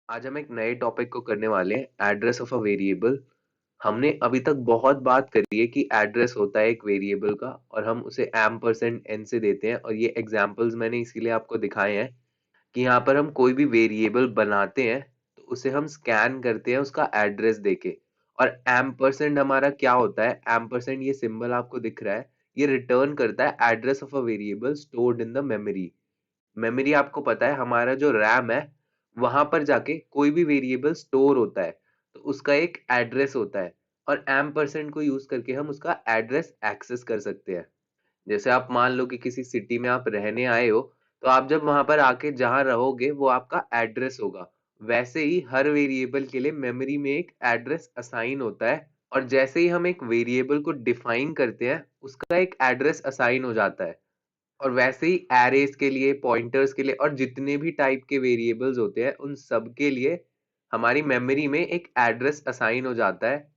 आज हम एक नए टॉपिक को करने वाले हैं, एड्रेस ऑफ अ वेरिएबल। हमने अभी तक बहुत बात करी है कि एड्रेस होता है एक वेरिएबल का और हम उसे एम परसेंट एन से देते हैं, और ये एग्जांपल्स मैंने इसीलिए आपको दिखाए हैं कि यहाँ पर हम कोई भी वेरिएबल बनाते हैं तो उसे हम स्कैन करते हैं उसका एड्रेस देके। और एम परसेंट हमारा क्या होता है? एम परसेंट, ये सिंबल आपको दिख रहा है, ये रिटर्न करता है address of a variable stored in the memory. Memory आपको पता है, हमारा जो रैम है वहां पर जाके कोई भी वेरिएबल स्टोर होता है तो उसका एक एड्रेस होता है, और एम परसेंट को यूज करके हम उसका एड्रेस एक्सेस कर सकते हैं। जैसे आप मान लो कि किसी सिटी में आप रहने आए हो, तो आप जब वहां पर आके जहां रहोगे वो आपका एड्रेस होगा। वैसे ही हर वेरिएबल के लिए मेमोरी में एक एड्रेस असाइन होता है, और जैसे ही हम एक वेरिएबल को डिफाइन करते हैं उसका एक एड्रेस असाइन हो जाता है। और वैसे ही एरेज के लिए, पॉइंटर्स के लिए और जितने भी टाइप के वेरिएबल्स होते हैं उन सब के लिए हमारी मेमोरी में एक एड्रेस असाइन हो जाता है।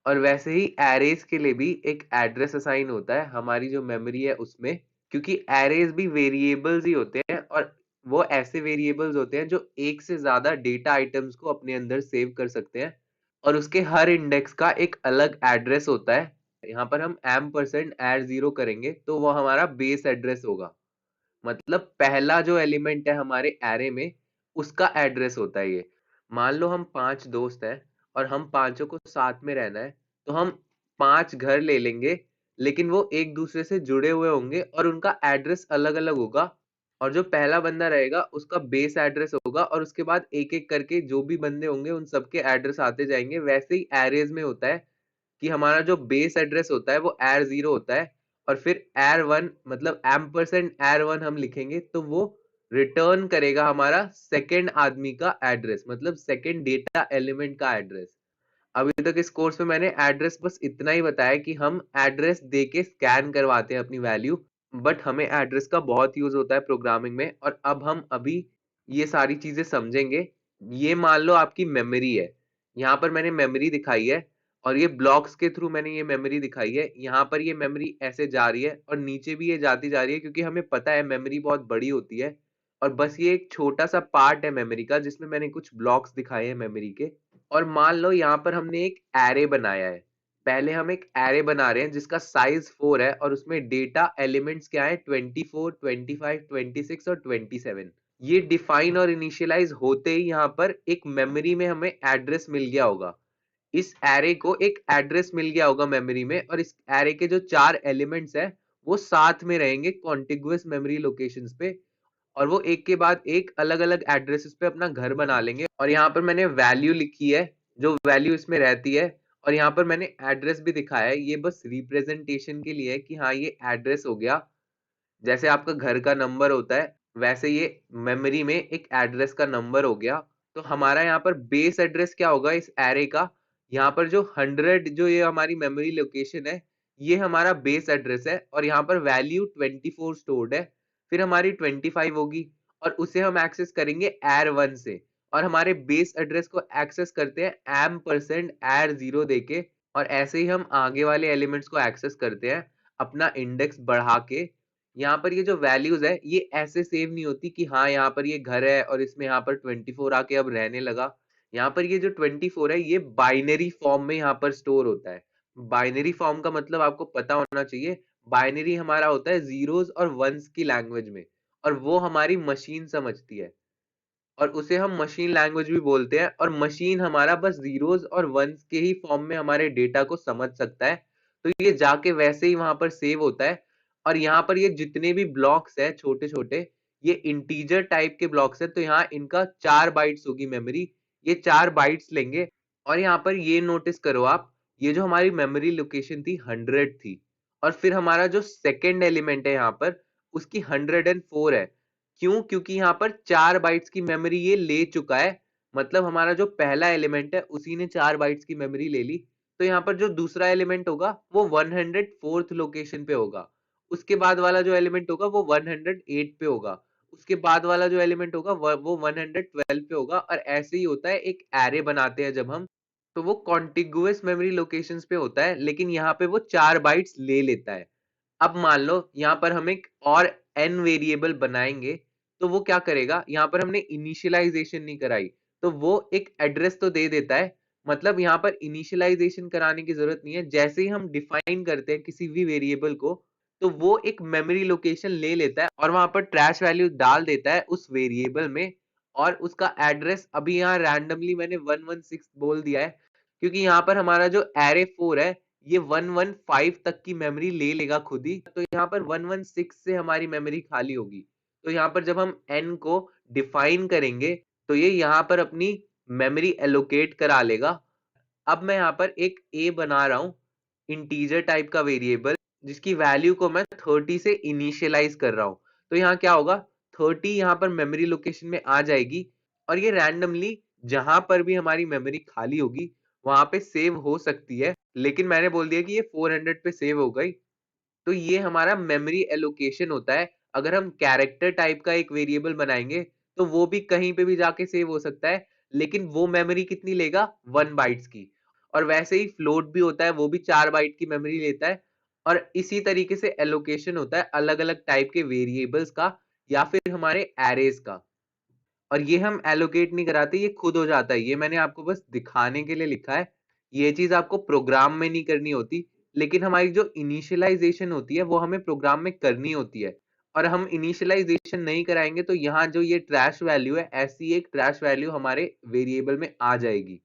और वैसे ही एरेज के लिए भी एक एड्रेस असाइन होता है हमारी जो मेमोरी है उसमें, क्योंकि एरेज भी वेरिएबल्स ही होते हैं, और वो ऐसे वेरिएबल्स होते हैं जो एक से ज्यादा डेटा आइटम्स को अपने अंदर सेव कर सकते हैं, और उसके हर इंडेक्स का एक अलग एड्रेस होता है। यहाँ पर हम एम परसेंट एड जीरो करेंगे तो वो हमारा बेस एड्रेस होगा। मतलब पहला जो एलिमेंट है हमारे एरे में उसका एड्रेस होता है ये। मान लो हम 5 दोस्त हैं और हम पांचों को साथ में रहना है, तो हम 5 घर ले लेंगे, लेकिन वो एक दूसरे से जुड़े हुए होंगे और उनका एड्रेस अलग अलग होगा। और जो पहला बंदा रहेगा उसका बेस एड्रेस होगा, और उसके बाद एक एक करके जो भी बंदे होंगे उन सबके एड्रेस आते जाएंगे। वैसे ही एरेज में होता है कि हमारा जो बेस एड्रेस होता है वो एर जीरो होता है, और फिर एर वन, मतलब एम परसेंट एर वन हम लिखेंगे तो वो रिटर्न करेगा हमारा सेकेंड आदमी का एड्रेस, मतलब सेकेंड डेटा एलिमेंट का एड्रेस। अभी तक इस कोर्स में मैंने एड्रेस बस इतना ही बताया कि हम एड्रेस दे के स्कैन करवाते हैं अपनी वैल्यू, बट हमें एड्रेस का बहुत यूज होता है प्रोग्रामिंग में, और अब हम अभी ये सारी चीजें समझेंगे। ये मान लो आपकी मेमोरी है, यहाँ पर मैंने मेमोरी दिखाई है, और ये ब्लॉक्स के थ्रू मैंने ये मेमोरी दिखाई है। यहाँ पर ये मेमोरी ऐसे जा रही है और नीचे भी ये जाती जा रही है, क्योंकि हमें पता है मेमोरी बहुत बड़ी होती है, और बस ये एक छोटा सा पार्ट है मेमोरी का जिसमें मैंने कुछ ब्लॉक्स दिखाए हैं मेमोरी के। और मान लो यहाँ पर हमने एक एरे बनाया है। पहले हम एक एरे बना रहे हैं जिसका साइज 4 है, और उसमें डेटा एलिमेंट्स क्या है? 24, 25, 26 और 27। ये डिफाइन और इनिशियलाइज होते ही यहाँ पर एक मेमोरी में हमें एड्रेस मिल गया होगा। इस एरे को एक एड्रेस मिल गया होगा मेमोरी में, और इस एरे के जो 4 एलिमेंट्स हैं वो साथ में रहेंगे कॉन्टिगुअस मेमोरी लोकेशंस पे, और वो एक के बाद एक अलग अलग एड्रेसेस पे अपना घर बना लेंगे। और यहाँ पर मैंने वैल्यू लिखी है, जो वैल्यू इसमें रहती है, और यहाँ पर मैंने एड्रेस भी दिखाया है। ये बस रिप्रेजेंटेशन के लिए है कि हाँ ये एड्रेस हो गया। जैसे आपका घर का नंबर होता है वैसे ये मेमोरी में एक एड्रेस का नंबर हो गया। तो हमारा यहाँ पर बेस एड्रेस क्या होगा इस एरे का? यहाँ पर जो 100, जो ये हमारी मेमोरी लोकेशन है, ये हमारा बेस एड्रेस है, और यहाँ पर वैल्यू 24 स्टोर्ड है। फिर हमारी 25 होगी, और उसे हम एक्सेस करेंगे एर वन से, और हमारे बेस एड्रेस को एक्सेस करते हैं एम परसेंट एर जीरो देके। और ऐसे ही हम आगे वाले एलिमेंट्स को एक्सेस करते हैं अपना इंडेक्स बढ़ा के। यहाँ पर ये जो वैल्यूज है ये ऐसे सेव नहीं होती कि हाँ यहाँ पर ये घर है और इसमें यहाँ पर 24 आके अब रहने लगा। यहाँ पर ये जो 24 है ये बाइनरी फॉर्म में यहाँ पर स्टोर होता है। बाइनरी फॉर्म का मतलब आपको पता होना चाहिए। बाइनरी हमारा होता है जीरोस और वंस की लैंग्वेज में, और वो हमारी मशीन समझती है, और उसे हम मशीन लैंग्वेज भी बोलते हैं। और मशीन हमारा बस जीरोस और वंस के ही फॉर्म में हमारे डेटा को समझ सकता है, तो ये जाके वैसे ही वहां पर सेव होता है। और यहाँ पर ये जितने भी ब्लॉक्स है छोटे छोटे, ये इंटीजर टाइप के ब्लॉक्स है, तो यहाँ इनका 4 बाइट्स होगी मेमोरी। ये 4 बाइट्स लेंगे। और यहाँ पर ये नोटिस करो आप, ये जो हमारी मेमोरी लोकेशन थी 100 थी, और फिर हमारा जो सेकेंड एलिमेंट है यहाँ पर उसकी 104 है। क्यों? क्योंकि यहाँ पर 4 बाइट्स की मेमोरी ये ले चुका है। मतलब हमारा जो पहला एलिमेंट है उसी ने 4 बाइट्स की मेमोरी ले ली, तो यहाँ पर जो दूसरा एलिमेंट होगा वो 104th लोकेशन पे होगा। उसके बाद वाला जो एलिमेंट होगा वो 108 पे होगा। उसके बाद वाला जो एलिमेंट होगा वो 112 पे होगा, और ऐसे ही होता है। एक एरे बनाते हैं जब हम, तो वो कॉन्टिगुअस मेमोरी लोकेशंस पे होता है, लेकिन यहाँ पे वो 4 बाइट्स ले लेता है। अब मान लो यहाँ पर हम एक और एन वेरिएबल बनाएंगे, तो वो क्या करेगा? यहाँ पर हमने इनिशियलाइजेशन नहीं कराई, तो वो एक एड्रेस तो दे देता है, मतलब यहाँ पर इनिशियलाइजेशन कराने की जरूरत नहीं है। जैसे ही हम डिफाइन करते हैं किसी भी वेरिएबल को, तो वो एक मेमोरी लोकेशन ले लेता है और वहां पर ट्रैश वैल्यू डाल देता है उस वेरिएबल में। और उसका एड्रेस अभी यहाँ रैंडमली मैंने 116 बोल दिया है, क्योंकि यहाँ पर हमारा जो एरे 4 है ये 115 तक की मेमोरी ले लेगा खुद ही। तो यहाँ पर 116 से हमारी मेमोरी खाली होगी। तो यहाँ पर जब हम n को डिफाइन करेंगे तो ये यहाँ पर अपनी मेमोरी एलोकेट करा लेगा। अब मैं यहाँ पर एक a बना रहा हूँ, इंटीजर टाइप का वेरिएबल, जिसकी वैल्यू को मैं 30 से इनिशियलाइज कर रहा हूँ। तो यहाँ क्या होगा, 30 यहाँ पर मेमोरी लोकेशन में आ जाएगी और ये रैंडमली जहां पर भी हमारी मेमोरी खाली होगी वहां पे सेव हो सकती है। लेकिन मैंने बोल दिया कि ये 400 पे सेव हो गई। तो ये हमारा मेमोरी एलोकेशन होता है। अगर हम कैरेक्टर टाइप का एक वेरिएबल बनाएंगे तो वो भी कहीं पे भी जाके सेव हो सकता है, लेकिन वो मेमोरी कितनी लेगा, 1 बाइट्स की। और वैसे ही फ्लोट भी होता है, वो भी 4 बाइट की मेमोरी लेता है। और इसी तरीके से एलोकेशन होता है अलग अलग टाइप के वेरिएबल्स का या फिर हमारे एरेज का। और ये हम एलोकेट नहीं कराते, ये खुद हो जाता है। ये मैंने आपको बस दिखाने के लिए लिखा है, ये चीज आपको प्रोग्राम में नहीं करनी होती। लेकिन हमारी जो इनिशियलाइजेशन होती है वो हमें प्रोग्राम में करनी होती है। और हम इनिशियलाइजेशन नहीं कराएंगे तो यहाँ जो ये ट्रैश वैल्यू है, ऐसी एक ट्रैश वैल्यू हमारे वेरिएबल में आ जाएगी।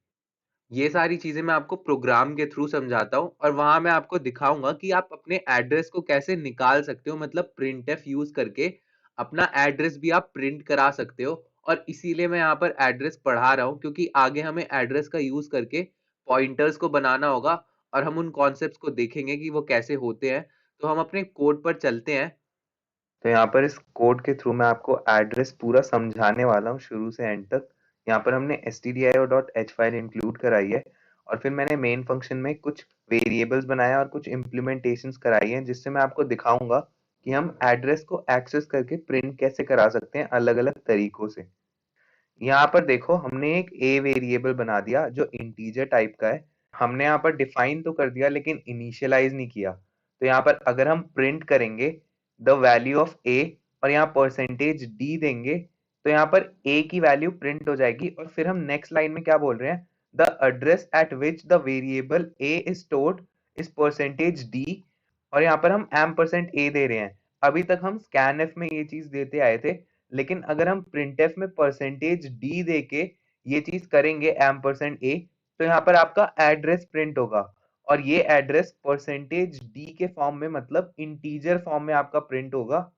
ये सारी चीजें मैं आपको प्रोग्राम के थ्रू समझाता हूँ और वहां मैं आपको दिखाऊंगा कि आप अपने एड्रेस को कैसे निकाल सकते हो, मतलब प्रिंटफ यूज करके अपना एड्रेस भी आप प्रिंट करा सकते हो। और इसीलिए मैं यहाँ पर एड्रेस पढ़ा रहा हूँ, क्योंकि आगे हमें एड्रेस का यूज करके पॉइंटर्स को बनाना होगा और हम उन कॉन्सेप्ट्स को देखेंगे कि वो कैसे होते हैं। तो हम अपने कोड पर चलते हैं। तो यहाँ पर इस कोड के थ्रू मैं आपको एड्रेस पूरा समझाने वाला हूँ शुरू से एंड तक। यहाँ पर हमने stdio.h फाइल इंक्लूड कराई है और फिर मैंने मेन फंक्शन में कुछ वेरिएबल्स बनाया और कुछ इम्प्लीमेंटेशंस कराई हैं, जिससे मैं आपको दिखाऊंगा कि हम एड्रेस को एक्सेस करके प्रिंट कैसे करा सकते हैं अलग अलग तरीकों से। यहाँ पर देखो, हमने एक a वेरिएबल बना दिया जो इंटीजर टाइप का है। हमने यहाँ पर डिफाइन तो कर दिया लेकिन इनिशियलाइज नहीं किया। तो यहाँ पर अगर हम प्रिंट करेंगे द वैल्यू ऑफ a और यहाँ परसेंटेज d देंगे, तो यहाँ पर a की वैल्यू प्रिंट हो जाएगी। और फिर हम नेक्स्ट लाइन में क्या बोल रहे हैं, the address eight which the variable a is stored is percentage d। और यहाँ पर हम %a दे रहे हैं। अभी तक हम scanf में ये चीज देते आए थे, लेकिन अगर हम printf में परसेंटेज d दे के ये चीज करेंगे %a, तो यहाँ पर आपका एड्रेस प्रिंट होगा। और ये एड्रेस परसेंटेज d के फॉर्म में, मतलब इंटीजर फॉर्म में आपका प्रिंट होगा।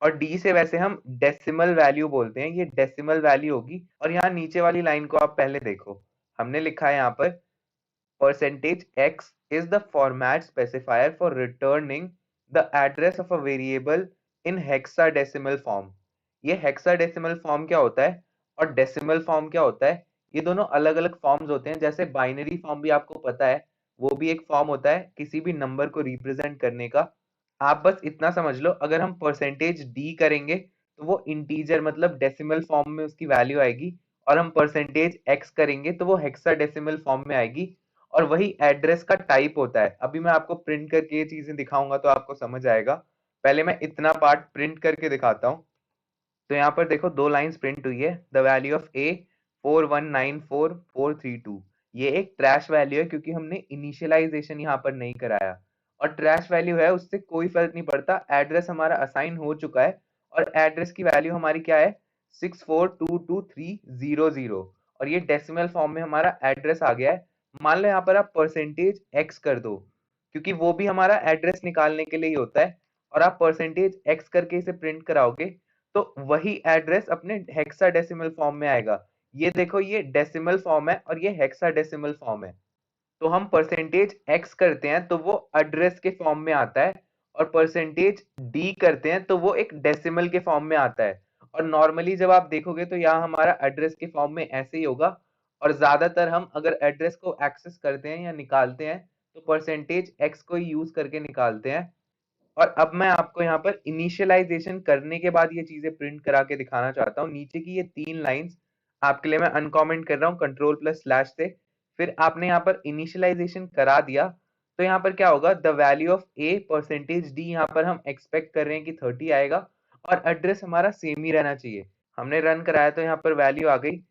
और d से वैसे हम डेसिमल वैल्यू बोलते हैं, ये डेसिमल वैल्यू होगी। और यहाँ नीचे वाली लाइन को आप पहले देखो, हमने लिखा है यहाँ पर percentage x is the format specifier for returning the address of a variable in hexadecimal form। ये hexadecimal form क्या होता है और decimal form क्या होता है, ये दोनों अलग अलग फॉर्म्स होते हैं। जैसे बाइनरी फॉर्म भी आपको पता है, वो भी एक फॉर्म होता है किसी भी नंबर को रिप्रेजेंट करने का। आप बस इतना समझ लो, अगर हम परसेंटेज डी करेंगे तो वो इंटीजर मतलब डेसिमल फॉर्म में उसकी वैल्यू आएगी, और हम परसेंटेज एक्स करेंगे तो वो हेक्साडेसिमल फॉर्म में आएगी। और वही एड्रेस का टाइप होता है। अभी मैं आपको प्रिंट करके ये चीजें दिखाऊंगा तो आपको समझ आएगा। पहले मैं इतना पार्ट प्रिंट करके दिखाता हूँ। तो यहाँ पर देखो, दो लाइंस प्रिंट हुई है, द वैल्यू ऑफ ए 4194432। ये एक ट्रैश वैल्यू है क्योंकि हमने इनिशियलाइजेशन यहाँ पर नहीं कराया। और ट्रैश वैल्यू है, उससे कोई फर्क नहीं पड़ता, एड्रेस हमारा असाइन हो चुका है। और एड्रेस की वैल्यू हमारी क्या है, 6422300। और ये डेसिमल फॉर्म में हमारा एड्रेस आ गया है। मान लो यहाँ पर आप परसेंटेज एक्स कर दो, क्योंकि वो भी हमारा एड्रेस निकालने के लिए ही होता है। और आप परसेंटेज एक्स करके इसे प्रिंट कराओगे तो वही एड्रेस अपने हेक्साडेसिमल फॉर्म में आएगा। ये देखो, ये डेसिमल फॉर्म है और ये हेक्साडेसिमल फॉर्म है। तो हम परसेंटेज एक्स करते हैं तो वो एड्रेस के फॉर्म में आता है, और परसेंटेज डी करते हैं तो वो एक डेसिमल के फॉर्म में आता है। और नॉर्मली जब आप देखोगे तो यहाँ हमारा एड्रेस के फॉर्म में ऐसे ही होगा। और ज्यादातर हम अगर एड्रेस को एक्सेस करते हैं या निकालते हैं तो परसेंटेज एक्स को ही यूज करके निकालते हैं। और अब मैं आपको यहाँ पर इनिशियलाइजेशन करने के बाद ये चीजें प्रिंट करा के दिखाना चाहता हूँ। नीचे की ये 3 लाइंस आपके लिए मैं अनकॉमेंट कर रहा हूँ कंट्रोल+/ से। फिर आपने यहाँ पर इनिशियलाइजेशन करा दिया तो यहाँ पर क्या होगा, the value of a percentage D, यहाँ पर हम एक्सपेक्ट कर रहे हैं कि 30 आएगा और एड्रेस हमारा सेम ही रहना चाहिए। हमने रन कराया तो यहाँ पर वैल्यू आ गई।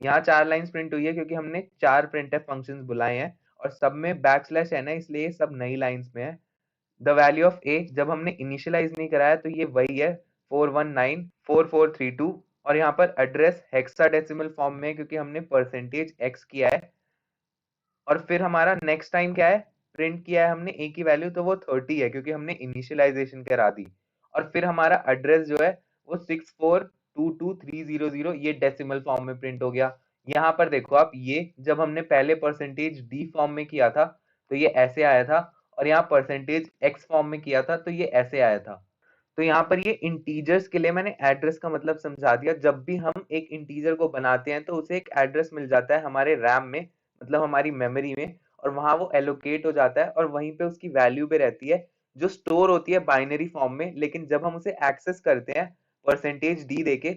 यहाँ 4 लाइंस प्रिंट हुई है क्योंकि हमने 4 printf फंक्शंस बुलाए हैं और सब में बैकस्लैश n है, इसलिए ये सब नई लाइंस में है। द वैल्यू ऑफ a जब हमने इनिशियलाइज नहीं कराया तो ये वही है 4194432 और यहाँ पर एड्रेस हेक्साडेसिमल फॉर्म में है क्योंकि हमने परसेंटेज x किया है। और फिर हमारा नेक्स्ट टाइम क्या है, प्रिंट किया है हमने a की वैल्यू, तो वो 30 है क्योंकि हमने इनिशियलाइजेशन करा दी। और फिर हमारा एड्रेस जो है वो 6422300 ये डेसिमल फॉर्म में प्रिंट हो गया। यहाँ पर देखो आप, ये जब हमने पहले परसेंटेज d फॉर्म में किया था तो ये ऐसे आया था, और यहाँ परसेंटेज x फॉर्म में किया था तो ये ऐसे आया था। तो यहाँ पर ये इंटीजर्स के लिए मैंने एड्रेस का मतलब समझा दिया। जब भी हम एक इंटीजर को बनाते हैं तो उसे एक एड्रेस मिल जाता है हमारे रैम में, मतलब हमारी मेमोरी में, और वहां वो एलोकेट हो जाता है और वहीं पे उसकी वैल्यू पे रहती है, जो स्टोर होती है बाइनरी फॉर्म में। लेकिन जब हम उसे एक्सेस करते हैं परसेंटेज डी देके,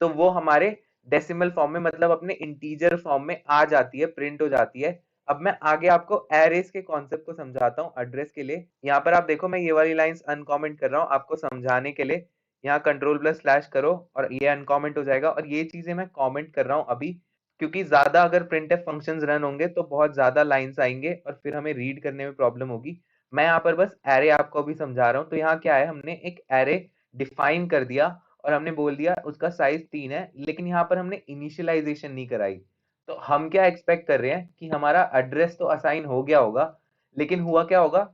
तो वो हमारे डेसिमल फॉर्म में, मतलब अपने इंटीजर फॉर्म में आ जाती है, प्रिंट हो जाती है। अब मैं आगे आपको एरेस के कॉन्सेप्ट को समझाता हूँ एड्रेस के लिए। यहाँ पर आप देखो, मैं ये वाली लाइंस अनकॉमेंट कर रहा हूँ आपको समझाने के लिए। यहाँ कंट्रोल प्लस स्लैश करो और ये अनकॉमेंट हो जाएगा, और ये चीजें मैं कमेंट कर रहा हूँ अभी, क्योंकि ज्यादा अगर printf फंक्शंस रन होंगे तो बहुत ज्यादा लाइंस आएंगे और फिर हमें रीड करने में प्रॉब्लम होगी। मैं यहाँ पर बस एरे आपको अभी समझा रहा हूँ। तो यहाँ क्या है, हमने एक एरे डिफाइन कर दिया और हमने बोल दिया उसका साइज 3 है, लेकिन यहाँ पर हमने इनिशियलाइजेशन नहीं कराई। तो हम क्या एक्सपेक्ट कर रहे हैं कि हमारा एड्रेस तो असाइन हो गया होगा, लेकिन हुआ क्या होगा,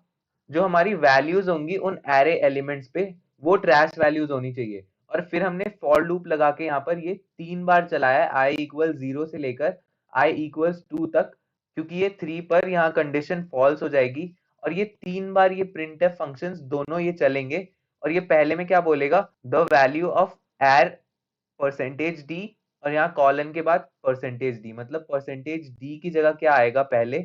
जो हमारी वैल्यूज होंगी उन एरे एलिमेंट्स पे, वो ट्रैश वैल्यूज होनी चाहिए। और फिर हमने फॉर लूप लगा के यहाँ पर ये 3 बार चलाया है, i इक्वल 0 से लेकर i इक्वल्स 2 तक, क्योंकि ये 3 पर यहाँ कंडीशन फॉल्स हो जाएगी। और ये 3 बार ये printf फंक्शंस दोनों ये चलेंगे, और ये पहले में क्या बोलेगा, द वैल्यू ऑफ एर परसेंटेज डी, और यहाँ कॉलन के बाद परसेंटेज डी, मतलब परसेंटेज डी की जगह क्या आएगा, पहले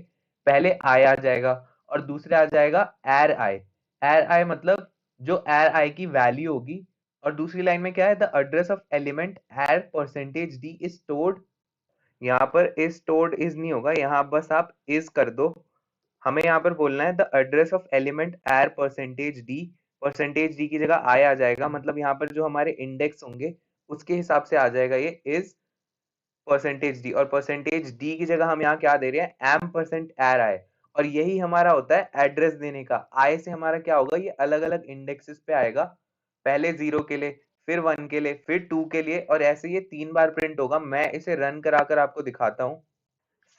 पहले आई आ जाएगा और दूसरे आ जाएगा एर आई। एर आई मतलब जो एर आई की वैल्यू होगी। और दूसरी लाइन में क्या है, द एड्रेस ऑफ एलिमेंट एर परसेंटेज डी इज स्टोर्ड। यहाँ पर इज स्टोर्ड इज नहीं होगा, यहाँ बस आप इज कर दो। हमें यहाँ पर बोलना है द एड्रेस ऑफ एलिमेंट एर परसेंटेज डी की जगह आई आ जाएगा, मतलब यहाँ पर जो हमारे इंडेक्स होंगे उसके हिसाब से आ जाएगा ये इज परसेंटेज डी। और परसेंटेज डी की जगह हम यहाँ क्या दे रहे हैं, एम परसेंट एर आई। और यही हमारा होता है एड्रेस देने का। आई से हमारा क्या होगा, ये अलग अलग इंडेक्सेस पे आएगा, पहले 0 के लिए, फिर 1 के लिए, फिर 2 के लिए, और ऐसे ये 3 बार प्रिंट होगा। मैं इसे रन करा कर आपको दिखाता हूँ।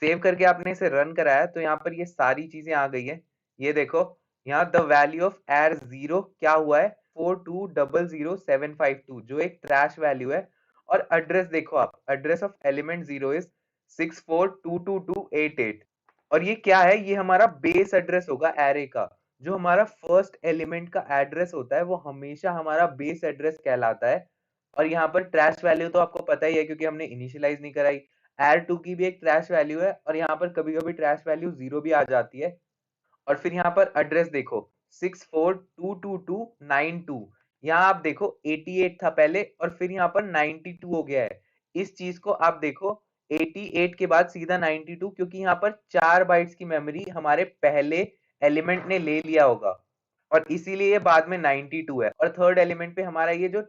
सेव करके आपने इसे रन कराया तो यहाँ पर ये सारी चीजें आ गई है। ये देखो, यहाँ द वैल्यू ऑफ एर 0 क्या हुआ है, 4200752, जो एक ट्रैश वैल्यू है। और एड्रेस देखो आप, एड्रेस ऑफ एलिमेंट 0 इज 642288। और ये क्या है, ये हमारा बेस एड्रेस होगा एरे का। जो हमारा फर्स्ट एलिमेंट का एड्रेस होता है वो हमेशा हमारा बेस एड्रेस कहलाता है। और यहाँ पर ट्रैश वैल्यू तो आपको पता ही है क्योंकि हमने इनिशियलाइज नहीं कराई। एयर टू की भी एक ट्रैश वैल्यू है, और यहाँ पर कभी कभी ट्रैश वैल्यू 0 भी आ जाती है। और फिर यहाँ पर एड्रेस देखो 642292, यहाँ आप देखो 88 था पहले और फिर यहाँ पर 92 हो गया है। इस चीज को आप देखो, 88 के बाद सीधा 92, क्योंकि यहाँ पर 4 बाइट्स की मेमोरी हमारे पहले एलिमेंट ने ले लिया होगा, और इसीलिए ये बाद में 92 है। और थर्ड एलिमेंट पे हमारा ये जो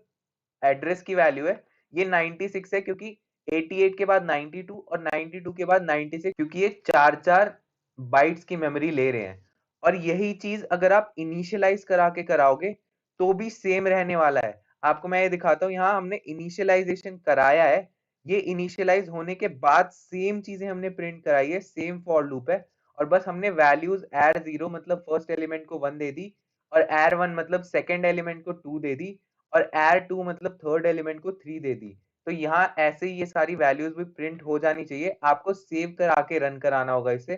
एड्रेस की वैल्यू है ये 96 है, क्योंकि 88 के बाद 92 और 92 के बाद 96, क्योंकि ये चार चार बाइट्स की मेमोरी ले रहे हैं। और यही चीज अगर आप इनिशियलाइज करा के कराओगे तो भी सेम रहने वाला है। आपको मैं ये दिखाता हूँ, यहाँ हमने इनिशियलाइजेशन कराया है, ये इनिशियलाइज होने के बाद सेम चीजें हमने प्रिंट कराई है, सेम फॉर लूप है। और बस हमने वैल्यूज एर 0 मतलब फर्स्ट एलिमेंट को 1 दे दी, और एर 1 मतलब सेकंड एलिमेंट को 2 दे दी, और एर 2 मतलब थर्ड एलिमेंट को 3 दे दी। तो यहाँ ऐसे ही ये सारी वैल्यूज भी प्रिंट हो जानी चाहिए, आपको सेव करा के रन कराना होगा इसे।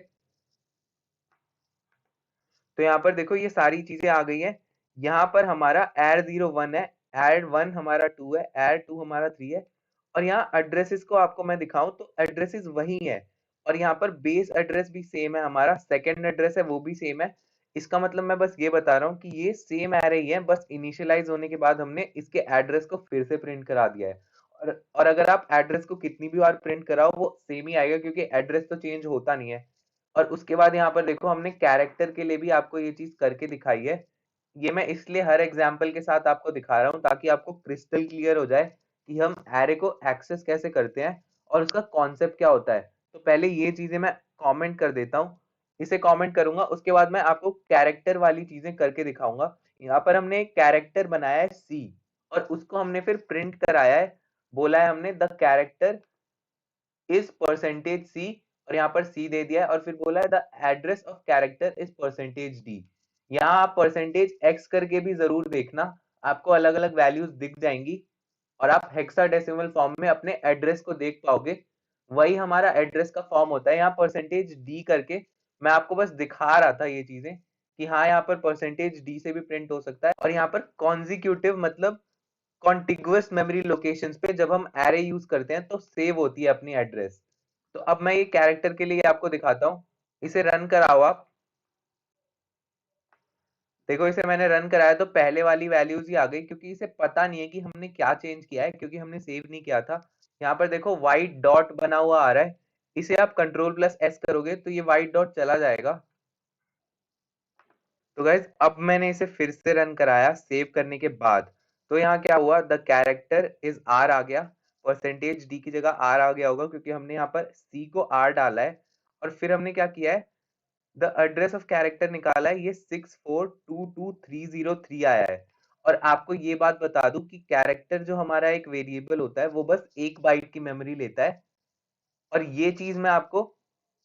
तो यहाँ पर देखो ये सारी चीजें आ गई हैं। यहाँ पर हमारा एर 0 1 है, एर 1 हमारा 2 है, एर 2 हमारा 3 है। और यहाँ एड्रेसेस को आपको मैं दिखाऊं तो एड्रेसेस वही है, और यहाँ पर बेस एड्रेस भी सेम है, हमारा सेकंड एड्रेस है वो भी सेम है। इसका मतलब मैं बस ये बता रहा हूँ कि ये सेम एरे ही है, बस इनिशियलाइज होने के बाद हमने इसके एड्रेस को फिर से प्रिंट करा दिया है। और अगर आप एड्रेस को कितनी भी बार प्रिंट कराओ वो सेम ही आएगा, क्योंकि एड्रेस तो चेंज होता नहीं है। और उसके बाद यहाँ पर देखो, हमने कैरेक्टर के लिए भी आपको ये चीज करके दिखाई है। ये मैं इसलिए हर एग्जाम्पल के साथ आपको दिखा रहा हूँ ताकि आपको क्रिस्टल क्लियर हो जाए कि हम एरे को एक्सेस कैसे करते हैं। और उसका कॉन्सेप्ट क्या होता है। तो पहले ये चीजें मैं कमेंट कर देता हूँ, इसे कमेंट करूंगा, उसके बाद मैं आपको कैरेक्टर वाली चीजें करके दिखाऊंगा। यहाँ पर हमने एक कैरेक्टर बनाया है सी, और उसको हमने फिर प्रिंट कराया है, बोला है हमने द कैरेक्टर इज परसेंटेज सी, और यहाँ पर सी दे दिया है, और फिर बोला है the address of character is percentage D. यहाँ आप परसेंटेज एक्स करके भी जरूर देखना, आपको अलग अलग वैल्यूज दिख जाएंगी और आप हेक्साडेसिमल फॉर्म में अपने एड्रेस को देख पाओगे। वही हमारा एड्रेस का फॉर्म होता है। यहाँ परसेंटेज डी करके मैं आपको बस दिखा रहा था ये चीजें कि हाँ यहाँ पर परसेंटेज डी से भी प्रिंट हो सकता है। और यहाँ पर कॉन्जिक्यूटिव मतलब कॉन्टिगुअस मेमोरी लोकेशंस पे जब हम एरे यूज करते हैं तो सेव होती है अपनी एड्रेस। तो अब मैं ये कैरेक्टर के लिए आपको दिखाता हूँ, इसे रन कराओ आप। देखो इसे मैंने रन कराया तो पहले वाली वैल्यूज ही आ गई, क्योंकि इसे पता नहीं है कि हमने क्या चेंज किया है, क्योंकि हमने सेव नहीं किया था। यहाँ पर देखो व्हाइट डॉट बना हुआ आ रहा है, इसे आप कंट्रोल प्लस एस करोगे तो ये व्हाइट डॉट चला जाएगा। तो गाइज अब मैंने इसे फिर से रन कराया सेव करने के बाद, तो यहाँ क्या हुआ, द कैरेक्टर इज आर आ गया, परसेंटेज डी की जगह आर आ गया होगा क्योंकि हमने यहाँ पर सी को आर डाला है। और फिर हमने क्या किया है, द एड्रेस ऑफ कैरेक्टर निकाला है, ये 64222303 आया है। और आपको ये बात बता दूं कि कैरेक्टर जो हमारा एक वेरिएबल होता है वो बस 1 बाइट की मेमोरी लेता है। और ये चीज मैं आपको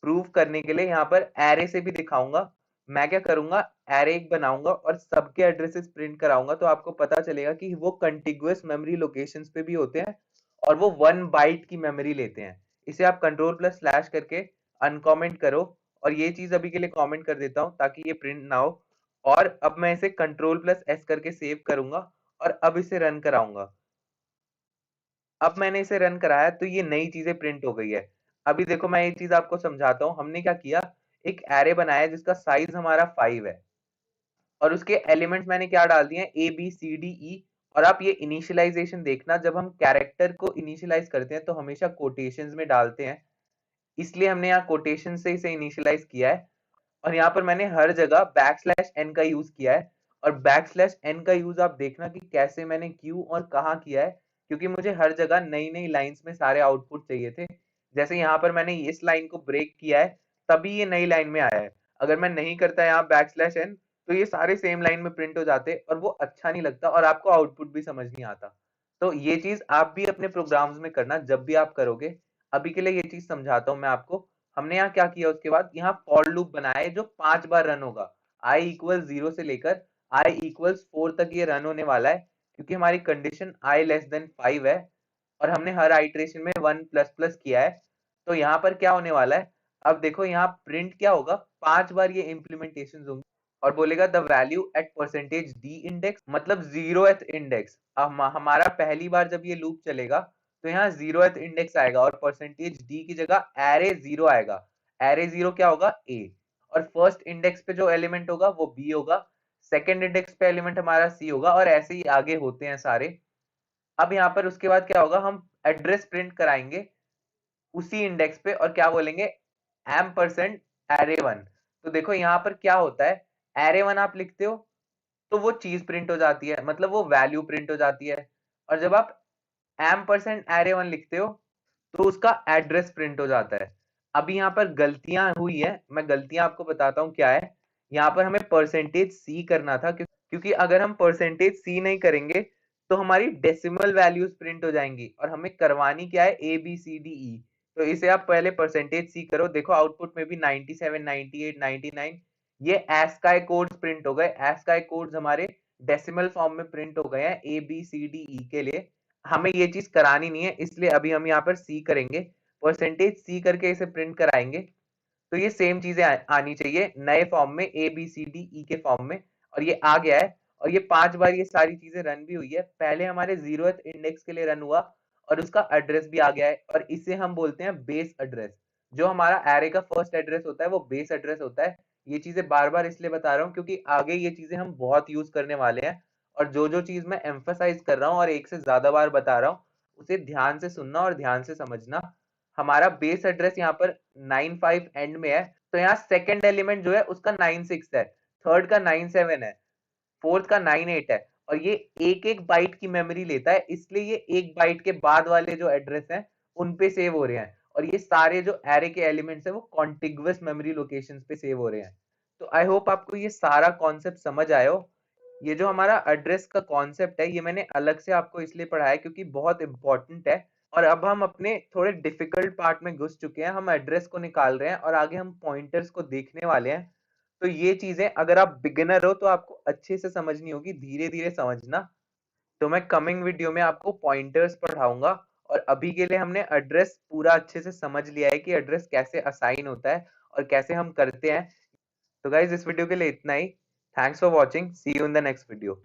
प्रूव करने के लिए यहाँ पर एरे से भी दिखाऊंगा। मैं क्या करूंगा, एरे एक बनाऊंगा और सबके एड्रेसेस प्रिंट कराऊंगा, तो आपको पता चलेगा कि वो कंटिगुअस मेमोरी लोकेशंस पे भी होते हैं और वो 1 बाइट की मेमोरी लेते हैं। इसे आप कंट्रोल प्लस स्लैश करके अनकॉमेंट करो, और ये चीज अभी के लिए कमेंट कर देता हूँ ताकि ये प्रिंट ना हो। और अब मैं इसे कंट्रोल प्लस एस करके सेव करूंगा और अब इसे रन कराऊंगा। अब मैंने इसे रन कराया तो ये नई चीजें प्रिंट हो गई है। अभी देखो मैं ये चीज आपको समझाता हूँ, हमने क्या किया, एक एरे बनाया जिसका साइज हमारा 5 है, और उसके एलिमेंट्स मैंने क्या डाल दिए हैं, A B C D E. और आप ये इनिशियलाइजेशन देखना, जब हम कैरेक्टर को इनिशियलाइज करते हैं तो हमेशा कोटेशंस में डालते हैं, इसलिए हमने यहाँ कोटेशन से इसे इनिशियलाइज किया है। और यहाँ पर मैंने हर जगह बैक स्लैश एन का यूज किया है, और बैक स्लैश एन का यूज आप देखना कि कैसे मैंने क्यों और कहाँ किया है, क्योंकि मुझे हर जगह नई नई लाइंस में सारे आउटपुट चाहिए थे। जैसे यहाँ पर मैंने इस लाइन को ब्रेक किया है तभी ये नई लाइन में आया है। अगर मैं नहीं करता यहाँ बैक स्लैश एन तो ये सारे सेम लाइन में प्रिंट हो जाते और वो अच्छा नहीं लगता और आपको आउटपुट भी समझ नहीं आता। तो ये चीज आप भी अपने प्रोग्राम्स में करना जब भी आप करोगे। अभी के लिए ये चीज समझाता हूँ मैं आपको। हमने यहाँ क्या किया, उसके बाद यहाँ फॉर लूप बनाया है जो 5 बार रन होगा, i इक्वल 0 से लेकर i इक्वल्स 4 तक ये रन होने वाला है, क्योंकि हमारी कंडीशन i लेस देन 5 है और हमने हर आइट्रेशन में 1 प्लस प्लस किया है। तो यहाँ पर क्या होने वाला है, अब देखो यहाँ प्रिंट क्या होगा, 5 बार ये इम्प्लीमेंटेशन होंगे और बोलेगा the value at percentage D index, मतलब 0th इंडेक्स। अब हमारा पहली बार जब ये लूप चलेगा तो यहाँ 0th इंडेक्स आएगा और परसेंटेज डी की जगह एरे 0 आएगा। एरे 0 क्या होगा, ए। और फर्स्ट इंडेक्स पे जो एलिमेंट होगा वो बी होगा, सेकंड इंडेक्स पे एलिमेंट हमारा सी होगा, और ऐसे ही आगे होते हैं सारे। अब यहाँ पर उसके बाद क्या होगा, हम एड्रेस प्रिंट कराएंगे उसी इंडेक्स पे और क्या बोलेंगे, एम परसेंट एरे वन। तो देखो यहाँ पर क्या होता है, एरे वन आप लिखते हो तो वो चीज प्रिंट हो जाती है, मतलब वो वैल्यू प्रिंट हो जाती है। और जब आप एम परसेंट एरे वन लिखते हो तो उसका एड्रेस प्रिंट हो जाता है। अभी यहाँ पर गलतियां हुई है, मैं गलतियां आपको बताता हूँ क्या है। यहाँ पर हमें परसेंटेज सी करना था, क्योंकि अगर हम परसेंटेज सी नहीं करेंगे तो हमारी डेसिमल वैल्यूज प्रिंट हो जाएंगी, और हमें करवानी क्या है, A B C D E. तो इसे आप पहले परसेंटेज सी करो, देखो आउटपुट में भी 97 98 99 ये ASCII कोड्स प्रिंट हो गए। ASCII कोड्स हमारे डेसिमल फॉर्म में प्रिंट हो गए हैं A B C D E के लिए। हमें ये चीज करानी नहीं है, इसलिए अभी हम यहाँ पर सी करेंगे, परसेंटेज सी करके इसे प्रिंट कराएंगे। तो ये सेम चीजें आनी चाहिए नए फॉर्म में, A B C D E के फॉर्म में, और ये आ गया है। और ये 5 बार ये सारी चीजें रन भी हुई है, पहले हमारे 0th इंडेक्स के लिए रन हुआ और उसका एड्रेस भी आ गया है, और इसे हम बोलते हैं बेस एड्रेस। जो हमारा एरे का फर्स्ट एड्रेस होता है वो बेस एड्रेस होता है। ये चीजें बार बार इसलिए बता रहा हूँ क्योंकि आगे ये चीजें हम बहुत यूज करने वाले हैं, और जो जो चीज मैं एम्फसाइज कर रहा हूँ और एक से ज्यादा बार बता रहा हूँ उसे ध्यान से सुनना और ध्यान से समझना। हमारा बेस एड्रेस यहाँ पर 95 एंड में है, तो यहाँ सेकंड एलिमेंट जो है उसका 96 है, थर्ड का 97 है, फोर्थ का 98 है, और ये एक एक बाइट की मेमोरी लेता है, इसलिए ये एक बाइट के बाद वाले जो एड्रेस हैं उन पे सेव हो रहे हैं, और ये सारे जो एरे के एलिमेंट्स है वो कॉन्टिगुअस मेमोरी लोकेशंस पे सेव हो रहे हैं। तो आई होप आपको ये सारा कॉन्सेप्ट समझ आया हो। ये जो हमारा एड्रेस का कॉन्सेप्ट है, ये मैंने अलग से आपको इसलिए पढ़ाया क्योंकि बहुत इंपॉर्टेंट है। और अब हम अपने थोड़े डिफिकल्ट पार्ट में घुस चुके हैं, हम एड्रेस को निकाल रहे हैं और आगे हम पॉइंटर्स को देखने वाले हैं। तो ये चीजें अगर आप बिगिनर हो तो आपको अच्छे से समझनी होगी, धीरे धीरे समझना। तो मैं कमिंग वीडियो में आपको पॉइंटर्स पढ़ाऊंगा। और अभी के लिए हमने एड्रेस पूरा अच्छे से समझ लिया है कि एड्रेस कैसे असाइन होता है और कैसे हम करते हैं। तो गाइज इस वीडियो के लिए इतना ही। Thanks for watching, see you in the next video.